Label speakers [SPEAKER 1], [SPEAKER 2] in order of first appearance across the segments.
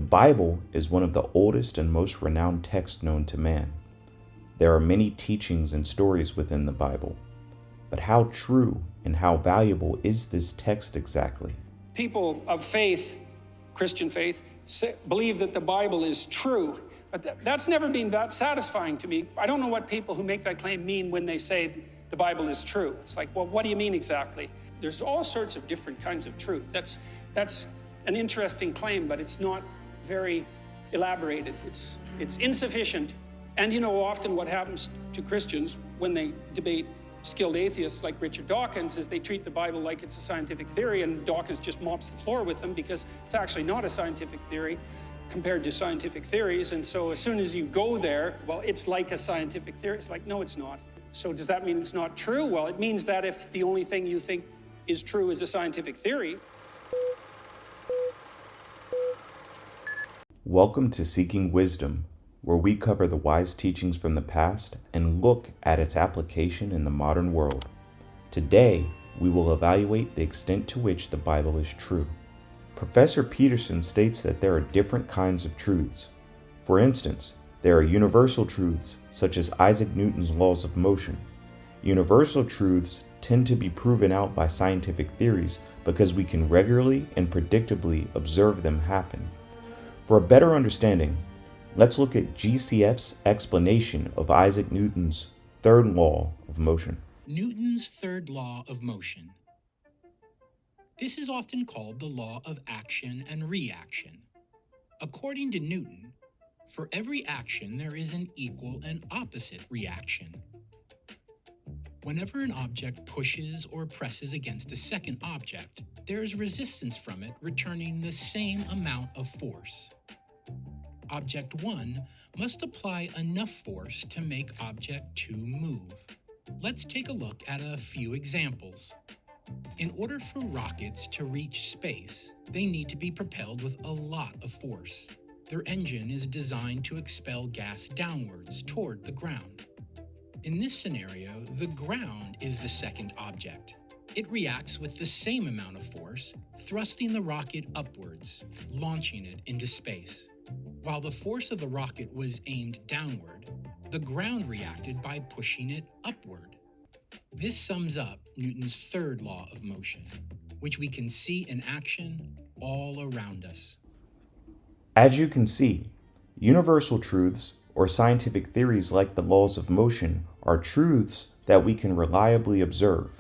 [SPEAKER 1] Bible is one of the oldest and most renowned texts known to man. There are many teachings and stories within the Bible. But how true and how valuable is this text exactly?
[SPEAKER 2] People of faith, Christian faith, believe that the Bible is true, but that's never been that satisfying to me. I don't know what people who make that claim mean when they say the Bible is true. It's like, well, what do you mean exactly? There's all sorts of different kinds of truth. That's an interesting claim, but it's not very elaborated. It's insufficient. And you know, often what happens to Christians when they debate skilled atheists like Richard Dawkins is they treat the Bible like it's a scientific theory, and Dawkins just mops the floor with them because it's actually not a scientific theory compared to scientific theories. And so as soon as you go there, well, it's like a scientific theory. It's like, no, it's not. So does that mean it's not true? Well, it means that if the only thing you think is true is a scientific theory.
[SPEAKER 1] Welcome to Seeking Wisdom, where we cover the wise teachings from the past and look at its application in the modern world. Today, we will evaluate the extent to which the Bible is true. Professor Peterson states that there are different kinds of truths. For instance, there are universal truths, such as Isaac Newton's laws of motion. Universal truths tend to be proven out by scientific theories because we can regularly and predictably observe them happen. For a better understanding, let's look at GCF's explanation of Isaac Newton's third law of motion.
[SPEAKER 3] Newton's third law of motion. This is often called the law of action and reaction. According to Newton, for every action there is an equal and opposite reaction. Whenever an object pushes or presses against a second object, there is resistance from it returning the same amount of force. Object 1 must apply enough force to make Object 2 move. Let's take a look at a few examples. In order for rockets to reach space, they need to be propelled with a lot of force. Their engine is designed to expel gas downwards toward the ground. In this scenario, the ground is the second object. It reacts with the same amount of force, thrusting the rocket upwards, launching it into space. While the force of the rocket was aimed downward, the ground reacted by pushing it upward. This sums up Newton's third law of motion, which we can see in action all around us.
[SPEAKER 1] As you can see, universal truths or scientific theories like the laws of motion are truths that we can reliably observe.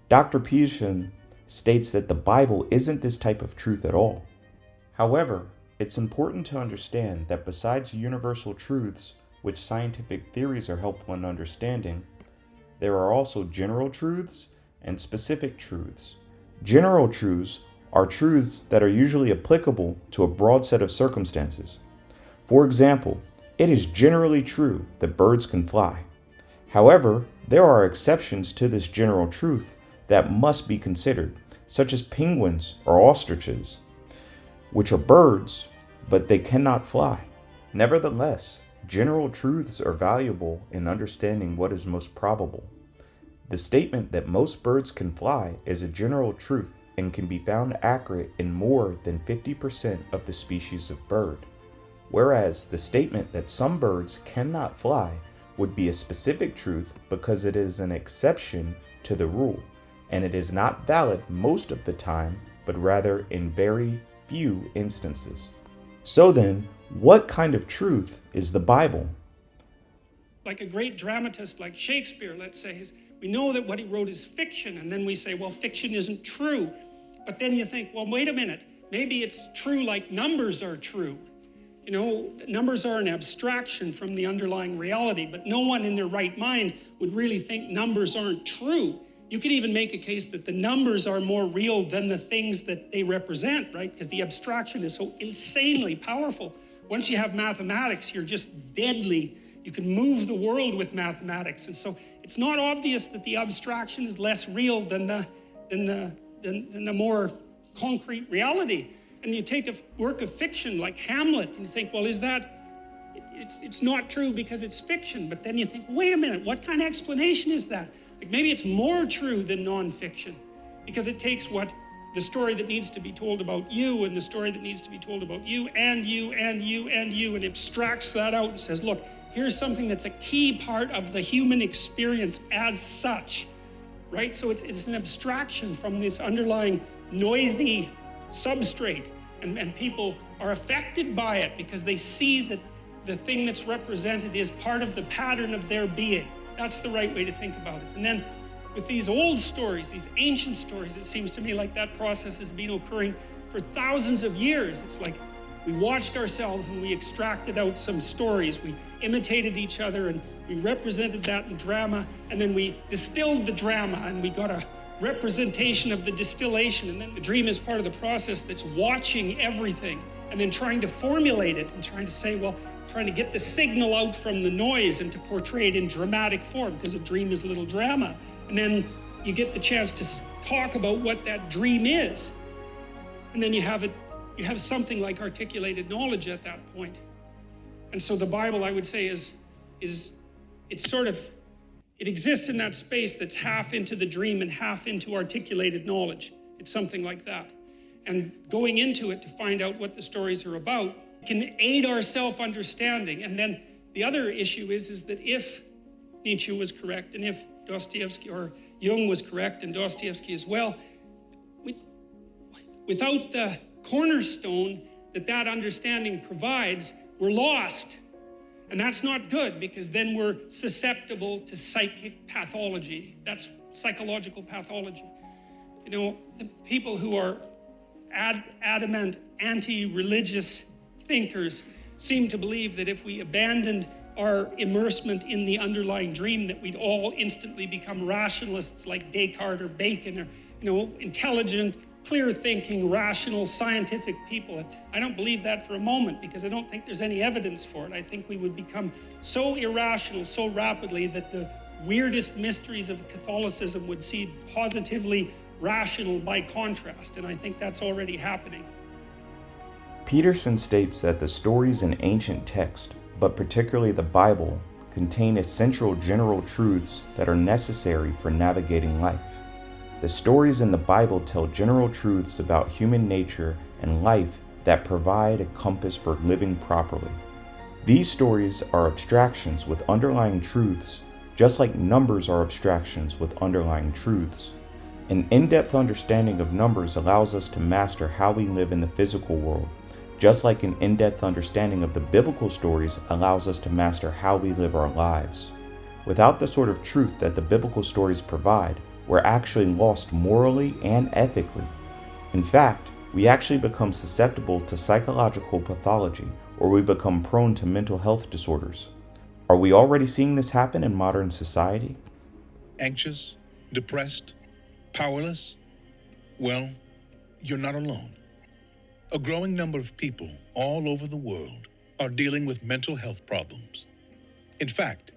[SPEAKER 1] Dr. Peterson states that the Bible isn't this type of truth at all. However, it's important to understand that besides universal truths, which scientific theories are helpful in understanding, there are also general truths and specific truths. General truths are truths that are usually applicable to a broad set of circumstances. For example, it is generally true that birds can fly. However, there are exceptions to this general truth that must be considered, such as penguins or ostriches, which are birds, but they cannot fly. Nevertheless, general truths are valuable in understanding what is most probable. The statement that most birds can fly is a general truth and can be found accurate in more than 50% of the species of bird, whereas the statement that some birds cannot fly would be a specific truth because it is an exception to the rule, and it is not valid most of the time, but rather in very few instances. So then, what kind of truth is the Bible?
[SPEAKER 2] Like a great dramatist like Shakespeare, let's say, we know that what he wrote is fiction, and then we say, well, fiction isn't true. But then you think, well, wait a minute, maybe it's true like numbers are true. You know, numbers are an abstraction from the underlying reality, but no one in their right mind would really think numbers aren't true. You could even make a case that the numbers are more real than the things that they represent, right? Because the abstraction is so insanely powerful. Once you have mathematics, you're just deadly. You can move the world with mathematics. And so it's not obvious that the abstraction is less real than the more concrete reality. And you take a work of fiction like Hamlet and you think, well, is that, it's not true because it's fiction. But then you think, wait a minute, what kind of explanation is that? Like maybe it's more true than nonfiction because it takes what the story that needs to be told about you and the story that needs to be told about you and you and you and you, and abstracts that out and says, look, here's something that's a key part of the human experience as such, right? So it's an abstraction from this underlying noisy substrate, and people are affected by it because they see that the thing that's represented is part of the pattern of their being. That's the right way to think about it. And then with these old stories, these ancient stories, it seems to me like that process has been occurring for thousands of years. It's like we watched ourselves and we extracted out some stories. We imitated each other and we represented that in drama, and then we distilled the drama and we got a representation of the distillation. And then the dream is part of the process that's watching everything and then trying to formulate it and trying to say, well, trying to get the signal out from the noise and to portray it in dramatic form, because a dream is a little drama. And then you get the chance to talk about what that dream is. And then you have something like articulated knowledge at that point. And so the Bible, I would say, it exists in that space that's half into the dream and half into articulated knowledge. It's something like that. And going into it to find out what the stories are about can aid our self-understanding. And then the other issue is that if Nietzsche was correct, and if Dostoevsky or Jung was correct, and Dostoevsky as well, without the cornerstone that understanding provides, we're lost. And that's not good, because then we're susceptible to psychic pathology. That's psychological pathology. You know, the people who are adamant anti-religious thinkers seem to believe that if we abandoned our immersement in the underlying dream, that we'd all instantly become rationalists like Descartes or Bacon, or, you know, intelligent, clear-thinking, rational, scientific people. And I don't believe that for a moment, because I don't think there's any evidence for it. I think we would become so irrational so rapidly that the weirdest mysteries of Catholicism would seem positively rational by contrast, and I think that's already happening.
[SPEAKER 1] Peterson states that the stories in ancient text, but particularly the Bible, contain essential general truths that are necessary for navigating life. The stories in the Bible tell general truths about human nature and life that provide a compass for living properly. These stories are abstractions with underlying truths, just like numbers are abstractions with underlying truths. An in-depth understanding of numbers allows us to master how we live in the physical world, just like an in-depth understanding of the biblical stories allows us to master how we live our lives. Without the sort of truth that the biblical stories provide, we're actually lost morally and ethically. In fact, we actually become susceptible to psychological pathology, or we become prone to mental health disorders. Are we already seeing this happen in modern society?
[SPEAKER 4] Anxious, depressed, powerless? Well, you're not alone. A growing number of people all over the world are dealing with mental health problems. In fact,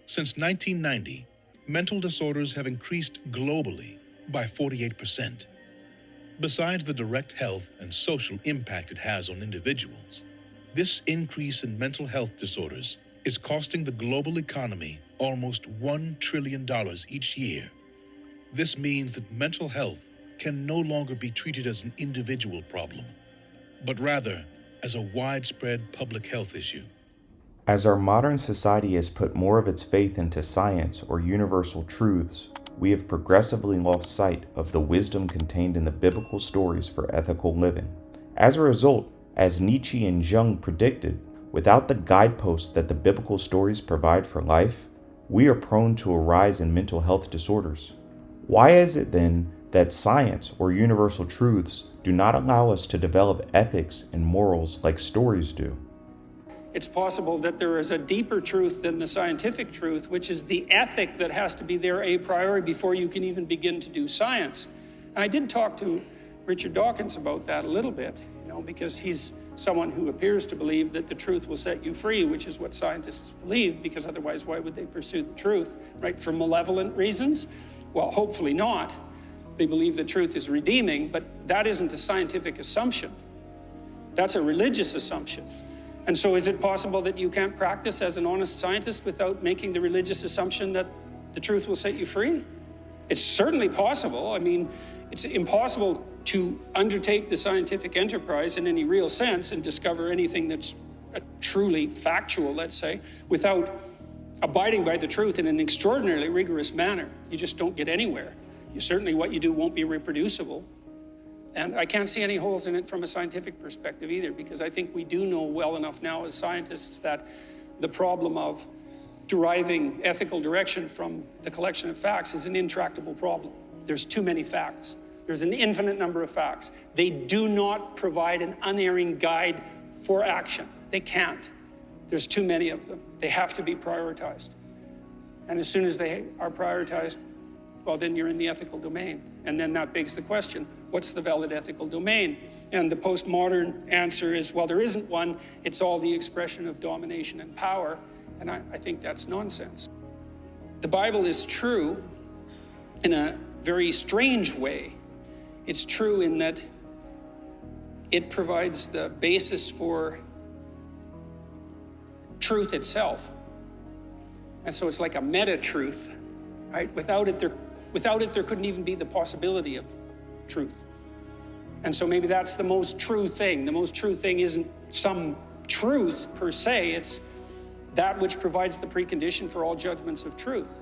[SPEAKER 4] since 1990, mental disorders have increased globally by 48%. Besides the direct health and social impact it has on individuals, this increase in mental health disorders is costing the global economy almost $1 trillion each year. This means that mental health can no longer be treated as an individual problem, but rather as a widespread public health issue.
[SPEAKER 1] As our modern society has put more of its faith into science or universal truths, we have progressively lost sight of the wisdom contained in the biblical stories for ethical living. As a result, as Nietzsche and Jung predicted, without the guideposts that the biblical stories provide for life, we are prone to a rise in mental health disorders. Why is it then that science or universal truths do not allow us to develop ethics and morals like stories do?
[SPEAKER 2] It's possible that there is a deeper truth than the scientific truth, which is the ethic that has to be there a priori before you can even begin to do science. I did talk to Richard Dawkins about that a little bit, because he's someone who appears to believe that the truth will set you free, which is what scientists believe, because otherwise why would they pursue the truth, right? For malevolent reasons? Well, hopefully not. They believe the truth is redeeming, but that isn't a scientific assumption. That's a religious assumption. And so is it possible that you can't practice as an honest scientist without making the religious assumption that the truth will set you free? It's certainly possible. I mean, it's impossible to undertake the scientific enterprise in any real sense and discover anything that's truly factual, let's say, without abiding by the truth in an extraordinarily rigorous manner. You just don't get anywhere. Certainly what you do won't be reproducible. And I can't see any holes in it from a scientific perspective either, because I think we do know well enough now as scientists that the problem of deriving ethical direction from the collection of facts is an intractable problem. There's too many facts. There's an infinite number of facts. They do not provide an unerring guide for action. They can't. There's too many of them. They have to be prioritized. And as soon as they are prioritized, well, then you're in the ethical domain. And then that begs the question, what's the valid ethical domain? And the postmodern answer is, well, there isn't one. It's all the expression of domination and power. And I think that's nonsense. The Bible is true in a very strange way. It's true in that it provides the basis for truth itself. And so it's like a meta-truth, right? Without it, there couldn't even be the possibility of truth. And so maybe that's the most true thing. The most true thing isn't some truth per se, it's that which provides the precondition for all judgments of truth.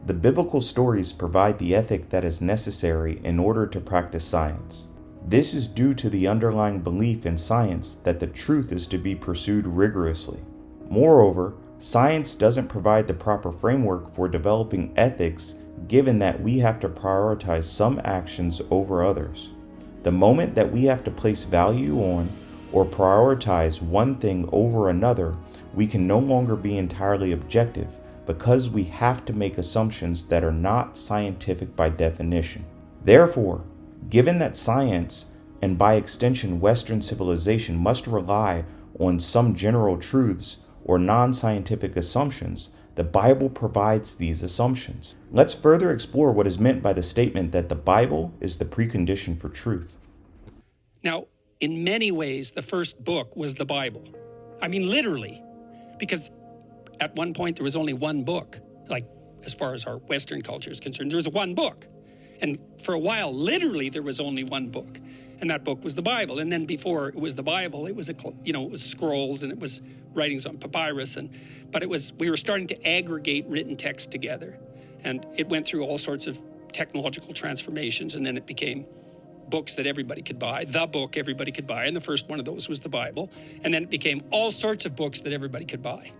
[SPEAKER 1] The biblical stories provide the ethic that is necessary in order to practice science. This is due to the underlying belief in science that the truth is to be pursued rigorously. Moreover, science doesn't provide the proper framework for developing ethics, given that we have to prioritize some actions over others. The moment that we have to place value on or prioritize one thing over another, we can no longer be entirely objective, because we have to make assumptions that are not scientific by definition. Therefore, given that science, and by extension Western civilization, must rely on some general truths or non-scientific assumptions, the Bible provides these assumptions. Let's further explore what is meant by the statement that the Bible is the precondition for truth.
[SPEAKER 2] Now, in many ways, the first book was the Bible. I mean, literally, because at one point there was only one book. Like, as far as our Western culture is concerned, there was one book. And for a while, literally, there was only one book. And that book was the Bible. And then before it was the Bible, it was it was scrolls and it was writings on papyrus. But we were starting to aggregate written text together. And it went through all sorts of technological transformations. And then it became books that everybody could buy, the book everybody could buy. And the first one of those was the Bible. And then it became all sorts of books that everybody could buy.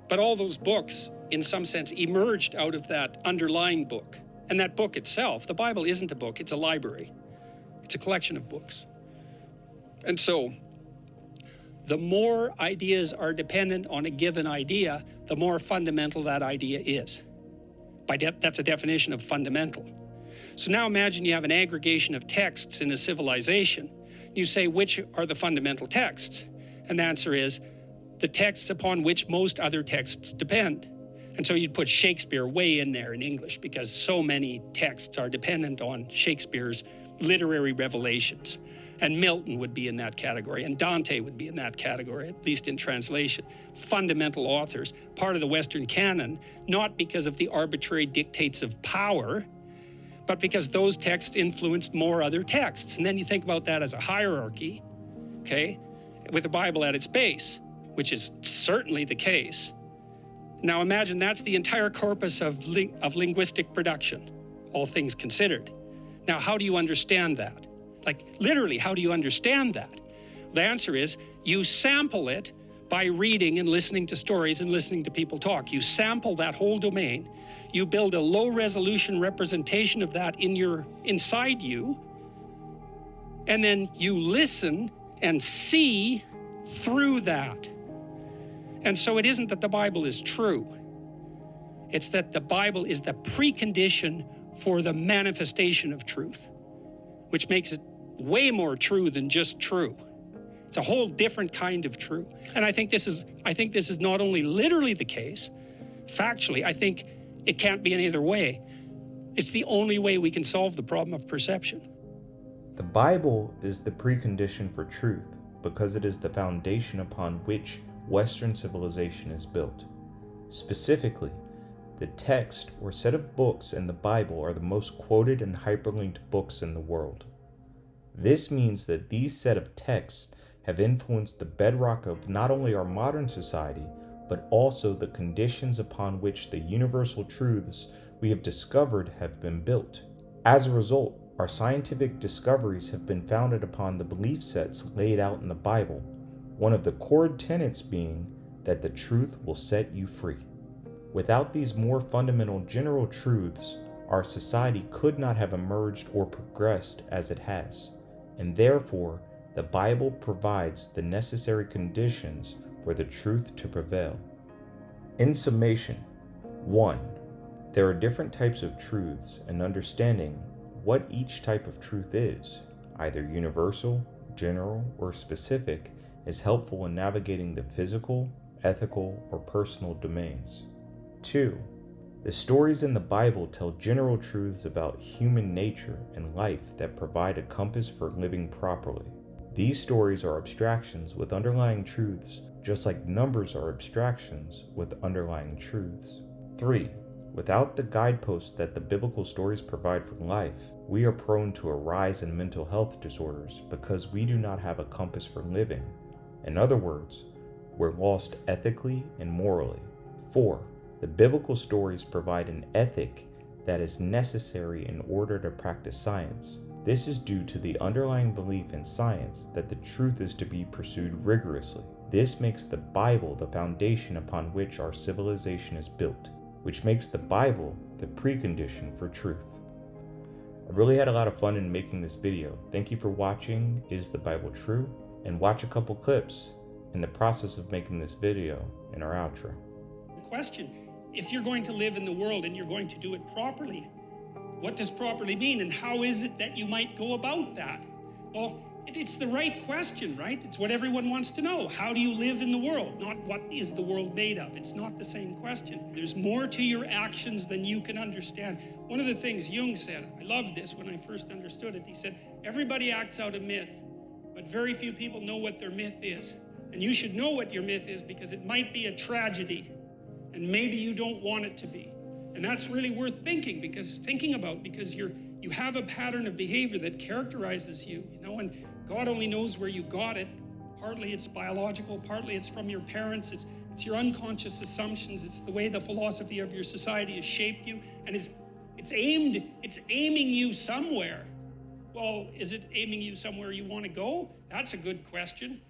[SPEAKER 2] But all those books, in some sense, emerged out of that underlying book. And that book itself, the Bible isn't a book, it's a library. It's a collection of books. And so, the more ideas are dependent on a given idea, the more fundamental that idea is. That's a definition of fundamental. So now imagine you have an aggregation of texts in a civilization. You say, which are the fundamental texts? And the answer is, the texts upon which most other texts depend. And so you'd put Shakespeare way in there in English, because so many texts are dependent on Shakespeare's literary revelations. And Milton would be in that category, and Dante would be in that category, at least in translation. Fundamental authors, part of the Western canon, not because of the arbitrary dictates of power, but because those texts influenced more other texts. And then you think about that as a hierarchy, okay, with the Bible at its base, which is certainly the case. Now imagine that's the entire corpus of linguistic production, all things considered. Now, how do you understand that? Like, literally, how do you understand that? The answer is, you sample it by reading and listening to stories and listening to people talk. You sample that whole domain. You build a low-resolution representation of that inside you, and then you listen and see through that. And so it isn't that the Bible is true. It's that the Bible is the precondition for the manifestation of truth, which makes it way more true than just true. It's a whole different kind of true. And I think this is not only literally the case, factually, I think it can't be any other way. It's the only way we can solve the problem of perception.
[SPEAKER 1] The Bible is the precondition for truth because it is the foundation upon which Western civilization is built. Specifically, The text or set of books in the Bible are the most quoted and hyperlinked books in the world. This means that these set of texts have influenced the bedrock of not only our modern society, but also the conditions upon which the universal truths we have discovered have been built. As a result, our scientific discoveries have been founded upon the belief sets laid out in the Bible, one of the core tenets being that the truth will set you free. Without these more fundamental general truths, our society could not have emerged or progressed as it has, and therefore, the Bible provides the necessary conditions for the truth to prevail. In summation, 1. There are different types of truths, and understanding what each type of truth is, either universal, general, or specific, is helpful in navigating the physical, ethical, or personal domains. 2. The stories in the Bible tell general truths about human nature and life that provide a compass for living properly. These stories are abstractions with underlying truths, just like numbers are abstractions with underlying truths. 3. Without the guideposts that the biblical stories provide for life, we are prone to a rise in mental health disorders because we do not have a compass for living. In other words, we're lost ethically and morally. 4. The biblical stories provide an ethic that is necessary in order to practice science. This is due to the underlying belief in science that the truth is to be pursued rigorously. This makes the Bible the foundation upon which our civilization is built, which makes the Bible the precondition for truth. I really had a lot of fun in making this video. Thank you for watching Is the Bible True? And watch a couple clips in the process of making this video in our outro.
[SPEAKER 2] Question, if you're going to live in the world and you're going to do it properly, what does properly mean, and how is it that you might go about that? Well, it's the right question, right? It's what everyone wants to know. How do you live in the world? Not what is the world made of. It's not the same question. There's more to your actions than you can understand. One of the things Jung said, I loved this when I first understood it. He said, everybody acts out a myth, but very few people know what their myth is. And you should know what your myth is because it might be a tragedy, and maybe you don't want it to be. And that's really worth thinking about because you have a pattern of behavior that characterizes you, and God only knows where you got it. Partly it's biological, partly it's from your parents, it's your unconscious assumptions, it's the way the philosophy of your society has shaped you, and it's aiming you somewhere. Well, is it aiming you somewhere you want to go? That's a good question.